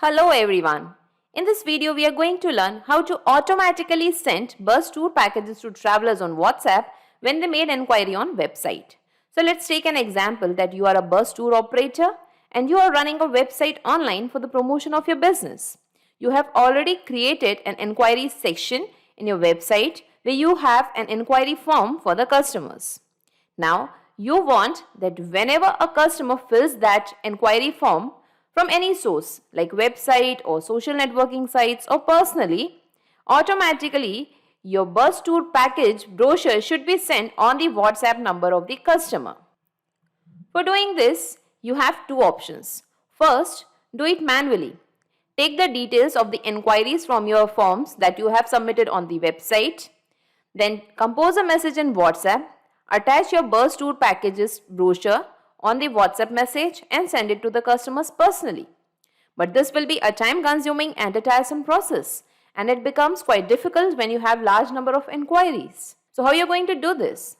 Hello everyone. In this video, we are going to learn how to automatically send bus tour packages to travelers on WhatsApp when they made inquiry on website. So let's take an example that you are a bus tour operator and you are running a website online for the promotion of your business. You have already created an inquiry section in your website where you have an inquiry form for the customers. Now, you want that whenever a customer fills that inquiry form from any source like website or social networking sites or personally, automatically your bus tour package brochure should be sent on the WhatsApp number of the customer. For doing this, you have two options. First, do it manually. Take the details of the inquiries from your forms that you have submitted on the website. Then compose a message in WhatsApp. Attach your bus tour packages brochure on the WhatsApp message and send it to the customers personally. But this will be a time consuming and a tiresome process, and it becomes quite difficult when you have large number of inquiries. So how are you going to do this?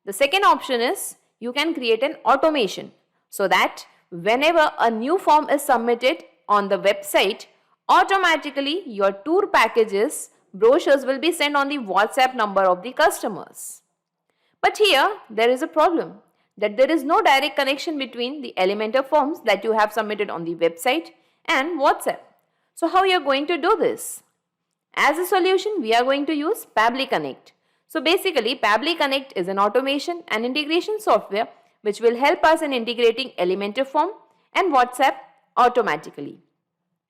The second option is you can create an automation so that whenever a new form is submitted on the website, automatically your tour packages brochures will be sent on the WhatsApp number of the customers. But here there is a problem that there is no direct connection between the Elementor forms that you have submitted on the website and WhatsApp. So how you are going to do this? As a solution, we are going to use Pabbly Connect. So basically, Pabbly Connect is an automation and integration software which will help us in integrating Elementor form and WhatsApp automatically.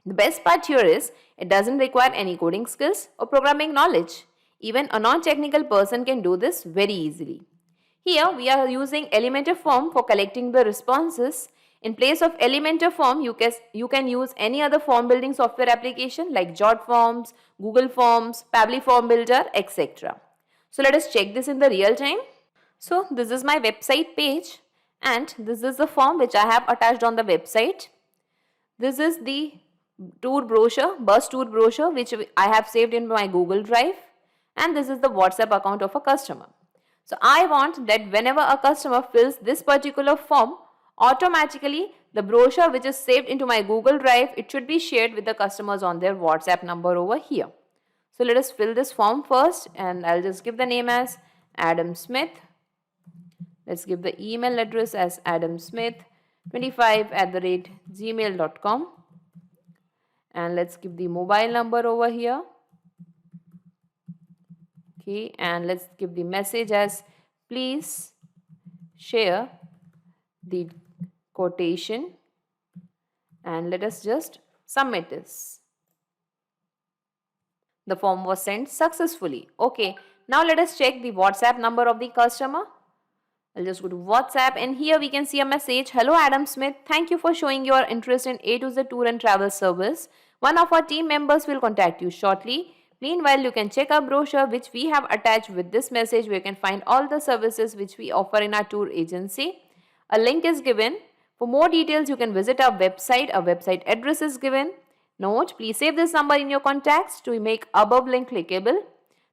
The best part here is it doesn't require any coding skills or programming knowledge. Even a non-technical person can do this very easily. Here we are using Elementor form for collecting the responses. In place of Elementor form, you can use any other form building software application like JotForms, Google Forms, Pabbly Form Builder, etc. So let us check this in the real time. So this is my website page and this is the form which I have attached on the website. This is the tour brochure, bus tour brochure which I have saved in my Google Drive, and this is the WhatsApp account of a customer. So I want that whenever a customer fills this particular form, automatically the brochure which is saved into my Google Drive, it should be shared with the customers on their WhatsApp number over here. So let us fill this form first, and I'll just give the name as Adam Smith. Let's give the email address as adamsmith25@gmail.com, and let's give the mobile number over here. Okay, and let's give the message as please share the quotation, and let us just submit this. The form was sent successfully. Okay, now let us check the WhatsApp number of the customer. I'll just go to WhatsApp, and here we can see a message. Hello Adam Smith, thank you for showing your interest in A to Z tour and travel service. One of our team members will contact you shortly. Meanwhile, you can check our brochure which we have attached with this message where you can find all the services which we offer in our tour agency. A link is given. For more details, you can visit our website. Our website address is given. Note, please save this number in your contacts to make above link clickable.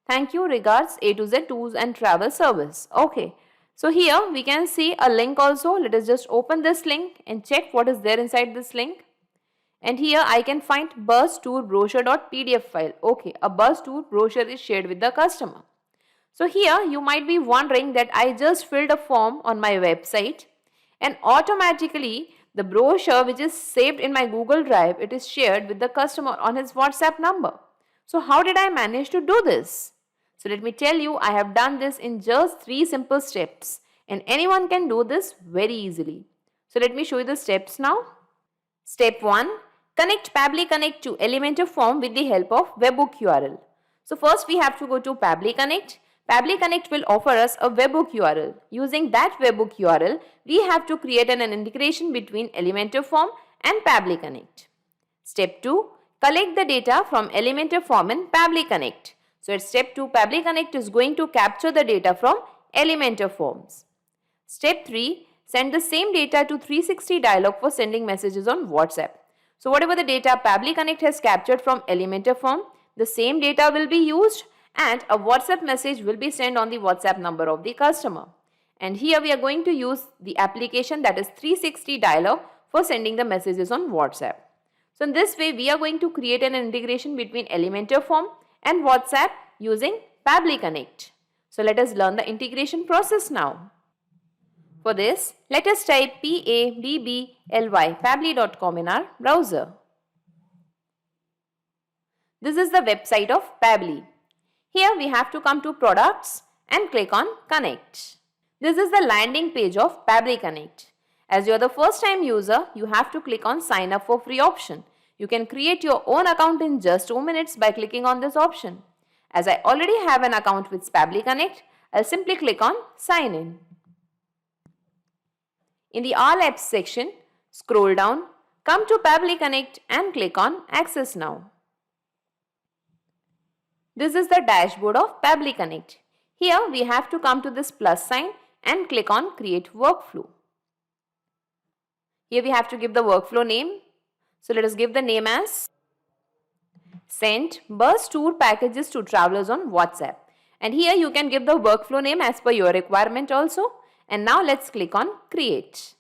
Thank you. Regards, A to Z Tours and Travel Service. Okay. So here we can see a link also. Let us just open this link and check what is there inside this link. And here I can find bus tour brochure.pdf file. Okay, a bus tour brochure is shared with the customer. So here you might be wondering that I just filled a form on my website and automatically the brochure which is saved in my Google Drive, it is shared with the customer on his WhatsApp number. So how did I manage to do this? So let me tell you, I have done this in just 3 simple steps, and anyone can do this very easily. So let me show you the steps now. Step 1. Connect Pabbly Connect to Elementor form with the help of webhook URL. So first we have to go to Pabbly Connect. Pabbly Connect will offer us a webhook URL. Using that webhook URL, we have to create an integration between Elementor form and Pabbly Connect. Step 2. Collect the data from Elementor form in Pabbly Connect. So at step 2, Pabbly Connect is going to capture the data from Elementor forms. Step 3. Send the same data to 360 dialog for sending messages on WhatsApp. So whatever the data Pabbly Connect has captured from Elementor form, the same data will be used and a WhatsApp message will be sent on the WhatsApp number of the customer. And here we are going to use the application that is 360 dialog for sending the messages on WhatsApp. So in this way, we are going to create an integration between Elementor Form and WhatsApp using Pabbly Connect. So let us learn the integration process now. For this, let us type pabbly pabbly.com in our browser. This is the website of Pabbly. Here we have to come to Products and click on Connect. This is the landing page of Pabbly Connect. As you are the first time user, you have to click on Sign Up for Free option. You can create your own account in just 2 minutes by clicking on this option. As I already have an account with Pabbly Connect, I'll simply click on Sign In. In the All Apps section, scroll down, come to Pabbly Connect and click on Access Now. This is the dashboard of Pabbly Connect. Here we have to come to this plus sign and click on Create Workflow. Here we have to give the workflow name. So let us give the name as Send Bus Tour Packages to Travelers on WhatsApp. And here you can give the workflow name as per your requirement also. And now let's click on Create.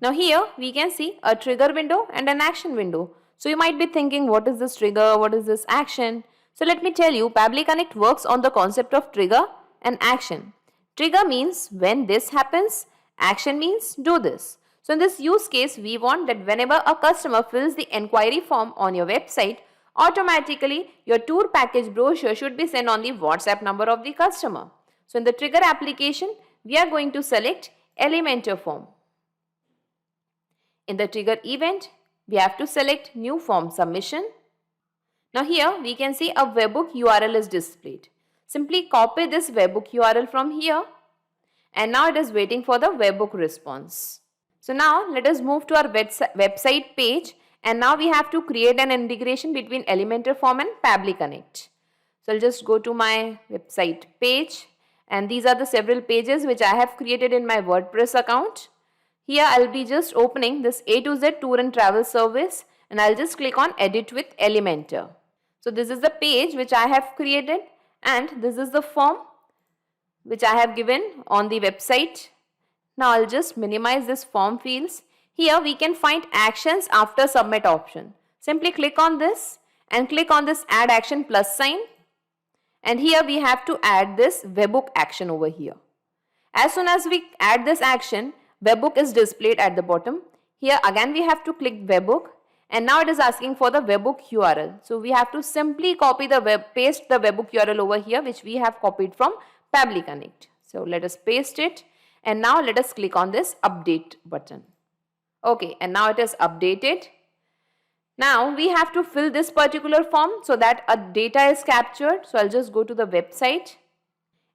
Now here we can see a trigger window and an action window. So you might be thinking, what is this trigger? What is this action? So let me tell you, Pabbly Connect works on the concept of trigger and action. Trigger means when this happens, action means do this. So in this use case, we want that whenever a customer fills the enquiry form on your website, automatically your tour package brochure should be sent on the WhatsApp number of the customer. So in the trigger application, we are going to select Elementor Form. In the trigger event, we have to select New Form Submission. Now here we can see a webhook URL is displayed. Simply copy this webhook URL from here, and now it is waiting for the webhook response. So now let us move to our website page, and now we have to create an integration between Elementor Form and Pabbly Connect. So I'll just go to my website page, and these are the several pages which I have created in my WordPress account. Here I'll be just opening this A to Z tour and travel service, and I'll just click on Edit with Elementor. So this is the page which I have created, and this is the form which I have given on the website. Now I'll just minimize this form fields. Here we can find actions after submit option. Simply click on this and click on this add action plus sign. And here we have to add this webhook action over here. As soon as we add this action, webhook is displayed at the bottom. Here again we have to click webhook, and now it is asking for the webhook URL. So we have to simply paste the webhook URL over here, which we have copied from Pabbly Connect. So let us paste it, and now let us click on this update button. Okay, and now it is updated. Now we have to fill this particular form so that a data is captured. So I'll just go to the website,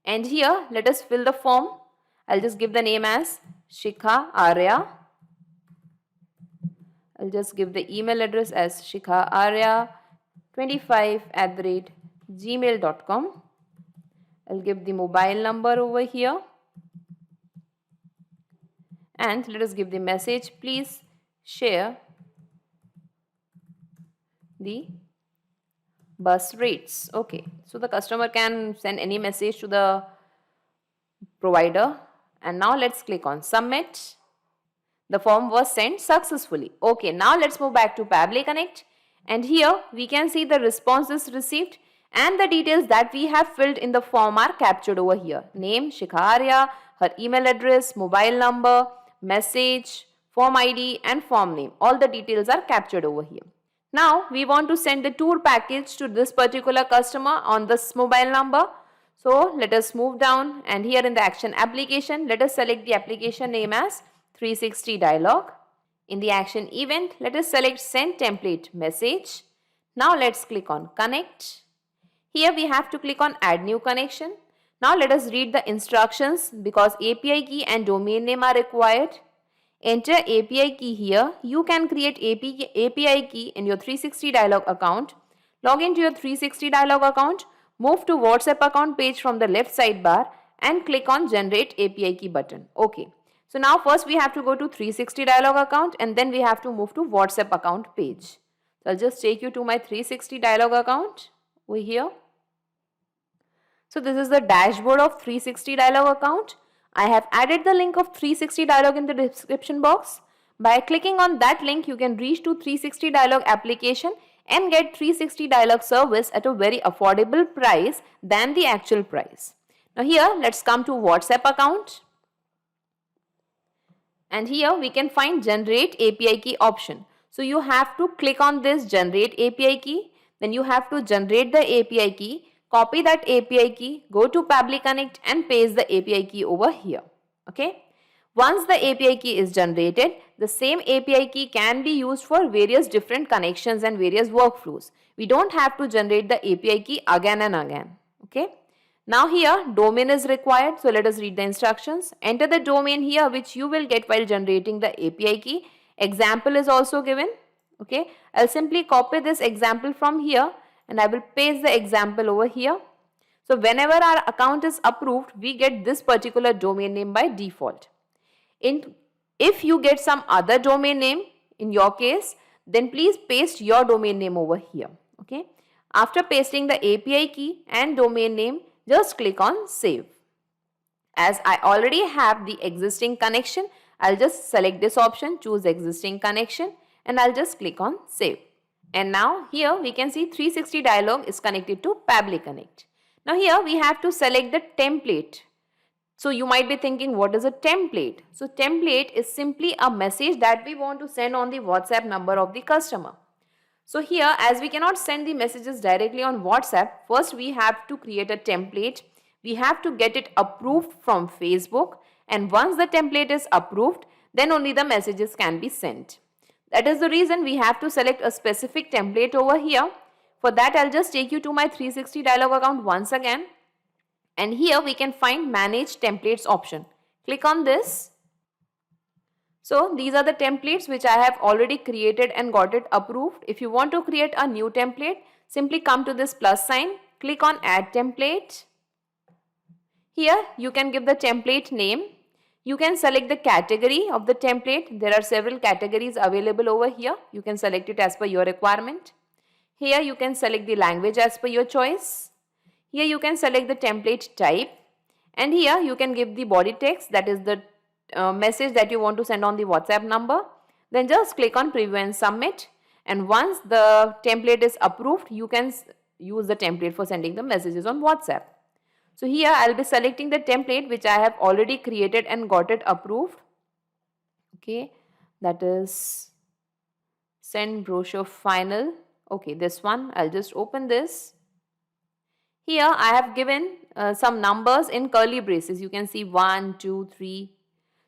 and here let us fill the form. I'll just give the name as Shikha Arya. I'll just give the email address as shikhaarya25@gmail.com. I'll give the mobile number over here. And let us give the message, please share the bus rates. Okay, so the customer can send any message to the provider. And now let's click on submit. The form was sent successfully. Okay, now let's move back to Pabbly Connect. And here we can see the responses received, and the details that we have filled in the form are captured over here. Name, Shikha Arya, her email address, mobile number, message, form ID and form name. All the details are captured over here. Now we want to send the tour package to this particular customer on this mobile number. So let us move down, and here in the action application, let us select the application name as 360 Dialog. In the action event, let us select Send Template Message. Now let's click on Connect. Here we have to click on Add New Connection. Now let us read the instructions, because API key and domain name are required. Enter API key here. You can create API key in your 360 Dialog account. Log into your 360 Dialog account. Move to WhatsApp account page from the left sidebar and click on Generate API key button. Okay. So now first we have to go to 360 Dialog account, and then we have to move to WhatsApp account page. So I'll just take you to my 360 Dialog account over here. So this is the dashboard of 360 Dialog account. I have added the link of 360 Dialog in the description box. By clicking on that link, you can reach to 360 Dialog application and get 360 Dialog service at a very affordable price than the actual price. Now here, let's come to WhatsApp account. And here we can find generate API key option. So you have to click on this generate API key. Then you have to generate the API key, copy that API key, go to Pabbly Connect and paste the API key over here. Okay. Once the API key is generated, the same API key can be used for various different connections and various workflows. We don't have to generate the API key again and again. Okay. Now here domain is required. So let us read the instructions. Enter the domain here which you will get while generating the API key. Example is also given. Okay. I'll simply copy this example from here and I will paste the example over here. So whenever our account is approved, we get this particular domain name by default. If you get some other domain name in your case, then please paste your domain name over here. Okay. After pasting the API key and domain name, just click on save. As I already have the existing connection, I'll just select this option, choose existing connection, and I'll just click on save. And now here we can see 360 Dialog is connected to Pabbly Connect. Now here we have to select the template. So you might be thinking, what is a template? So template is simply a message that we want to send on the WhatsApp number of the customer. So here, as we cannot send the messages directly on WhatsApp, first we have to create a template. We have to get it approved from Facebook, and once the template is approved, then only the messages can be sent. That is the reason we have to select a specific template over here. For that, I'll just take you to my 360 Dialog account once again. And here we can find manage templates option. Click on this. So these are the templates which I have already created and got it approved. If you want to create a new template, simply come to this plus sign, click on add template. Here you can give the template name. You can select the category of the template. There are several categories available over here. You can select it as per your requirement. Here you can select the language as per your choice. Here you can select the template type. And here you can give the body text, that is the message that you want to send on the WhatsApp number. Then just click on preview and submit, and once the template is approved, you can use the template for sending the messages on WhatsApp. So here I'll be selecting the template which I have already created and got it approved. Okay, that is send brochure final. Okay, this one, I'll just open this. Here I have given some numbers in curly braces. You can see 1, 2, 3.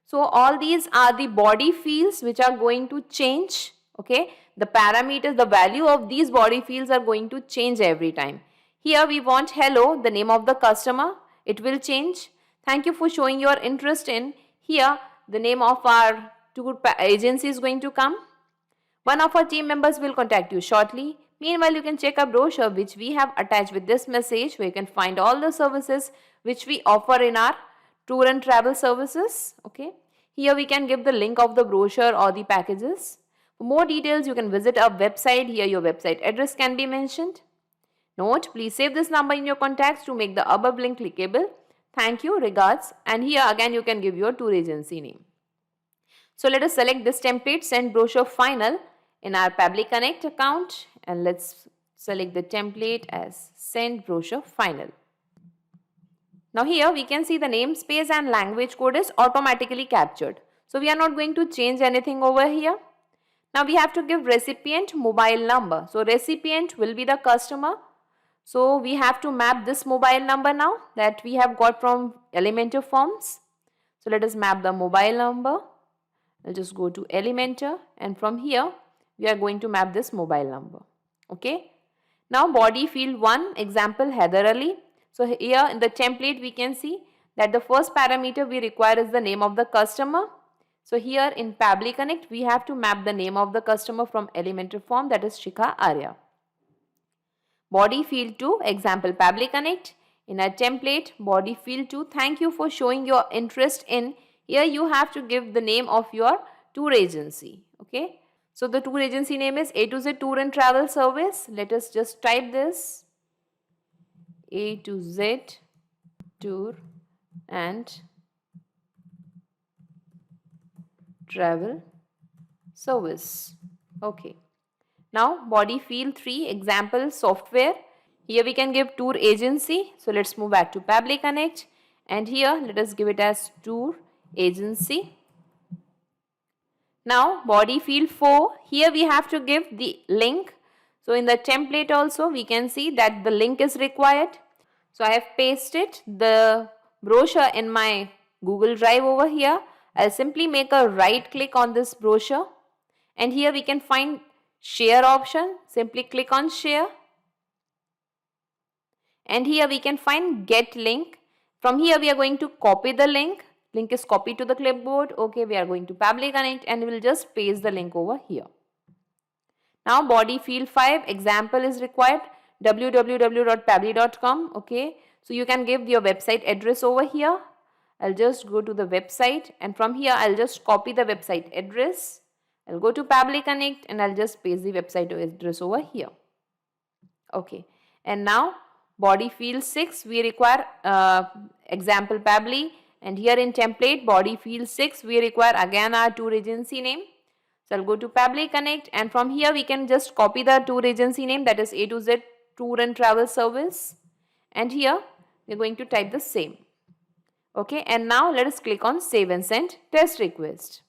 So all these are the body fields which are going to change. Okay, the parameters, the value of these body fields are going to change every time. Here we want hello, the name of the customer. It will change. Thank you for showing your interest in. Here the name of our tour agency is going to come. One of our team members will contact you shortly. Meanwhile, you can check a brochure which we have attached with this message, where you can find all the services which we offer in our tour and travel services. Okay, here we can give the link of the brochure or the packages. For more details, you can visit our website. Here your website address can be mentioned. Note, please save this number in your contacts to make the above link clickable. Thank you, regards. And here again you can give your tour agency name. So let us select this template, send brochure final, in our Pabbly Connect account, and let's select the template as send brochure final. Now here we can see the namespace and language code is automatically captured. So we are not going to change anything over here. Now we have to give recipient mobile number. So recipient will be the customer. So we have to map this mobile number now that we have got from Elementor Forms. So let us map the mobile number. I'll just go to Elementor, and from here we are going to map this mobile number. Okay. Now body field 1, example Heather Ali. So here in the template we can see that the first parameter we require is the name of the customer. So here in Pabbly Connect we have to map the name of the customer from Elementor form, that is Shikha Arya. Body field 2, example Pabbly Connect. In our template body field 2, thank you for showing your interest in. Here you have to give the name of your tour agency. Okay. So the tour agency name is A to Z Tour and Travel Service. Let us just type this. A to Z Tour and Travel service. Okay. Now body field 3 example software. Here we can give tour agency. So let's move back to Pabbly Connect and here let us give it as tour agency. Now body field 4, here we have to give the link. So in the template also we can see that the link is required. So I have pasted the brochure in my Google Drive over here. I'll simply make a right click on this brochure and here we can find share option. Simply click on share and here we can find get link. From here we are going to copy the link. Link is copied to the clipboard. Okay, we are going to Pabbly Connect and we will just paste the link over here. Now body field 5 example is required, www.pabbly.com. Okay, so you can give your website address over here. I'll just go to the website and from here I'll just copy the website address. I'll go to Pabbly Connect and I'll just paste the website address over here. Okay, and now body field 6 we require example Pabbly. And here in template body field 6 we require again our tour agency name. So I'll go to Pabbly Connect and from here we can just copy the tour agency name, that is A to Z Tour and Travel Service, and here we're going to type the same. Okay, and now let us click on save and send test request.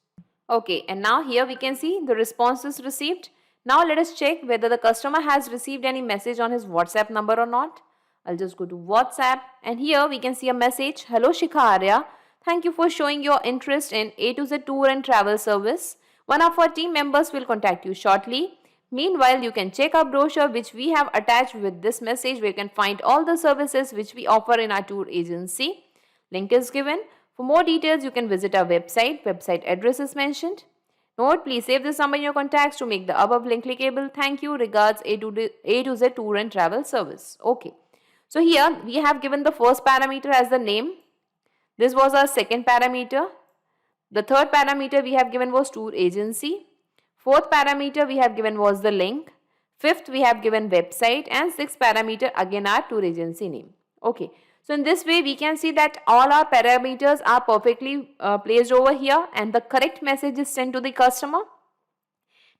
Okay, and now here we can see the responses received. Now let us check whether the customer has received any message on his WhatsApp number or not. I'll just go to WhatsApp and here we can see a message. Hello Shikha Arya, thank you for showing your interest in A to Z Tour and Travel Service. One of our team members will contact you shortly. Meanwhile, you can check our brochure which we have attached with this message where you can find all the services which we offer in our tour agency. Link is given. For more details, you can visit our website. Website address is mentioned. Note, please save this number in your contacts to make the above link clickable. Thank you. Regards, A to Z Tour and Travel Service. Okay. So here we have given the first parameter as the name. This was our second parameter. The third parameter we have given was tour agency. Fourth parameter we have given was the link. Fifth we have given website and sixth parameter again our tour agency name. Okay. So in this way we can see that all our parameters are perfectly placed over here and the correct message is sent to the customer.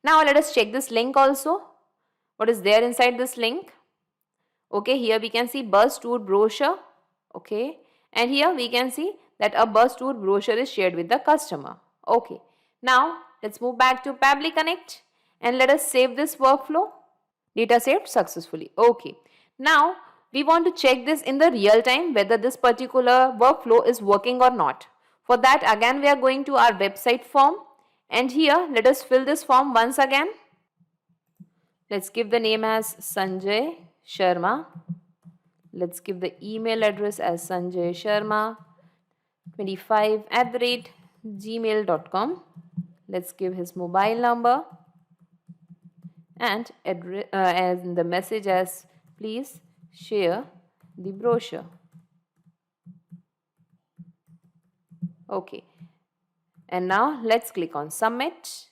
Now let us check this link also. What is there inside this link? Okay, here we can see bus tour brochure. Okay, and here we can see that a bus tour brochure is shared with the customer. Okay, now let's move back to Pabbly Connect and let us save this workflow. Data saved successfully. Okay, now we want to check this in the real time whether this particular workflow is working or not. For that again we are going to our website form and here let us fill this form once again. Let's give the name as Sanjay Sharma. Let's give the email address as Sanjay Sharma 25@gmail.com. Let's give his mobile number and address as the message as please share the brochure. Okay, and now let's click on submit.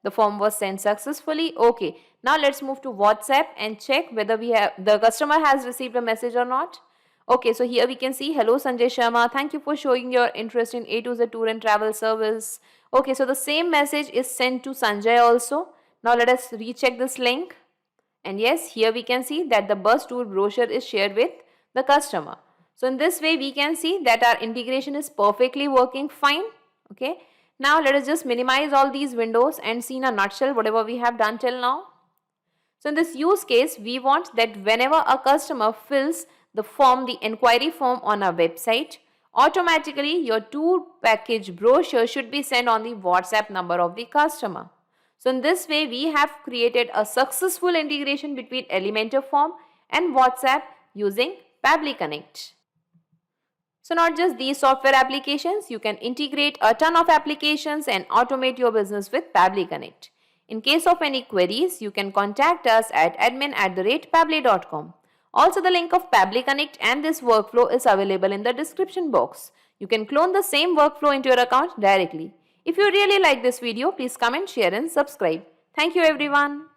The form was sent successfully. Okay, now let's move to WhatsApp and check whether the customer has received a message or not. Okay, so here we can see, hello Sanjay Sharma, thank you for showing your interest in A to Z Tour and Travel Service. Okay, so the same message is sent to Sanjay also. Now let us recheck this link. And yes, here we can see that the bus tour brochure is shared with the customer. So in this way we can see that our integration is perfectly working fine. Okay, now let us just minimize all these windows and see in a nutshell whatever we have done till now. So in this use case, we want that whenever a customer fills the form, the inquiry form on our website, automatically your tour package brochure should be sent on the WhatsApp number of the customer. So in this way, we have created a successful integration between Elementor form and WhatsApp using Pabbly Connect. So not just these software applications, you can integrate a ton of applications and automate your business with Pabbly Connect. In case of any queries, you can contact us at admin@pabbly.com. Also, the link of Pabbly Connect and this workflow is available in the description box. You can clone the same workflow into your account directly. If you really like this video, please comment, share and subscribe. Thank you everyone.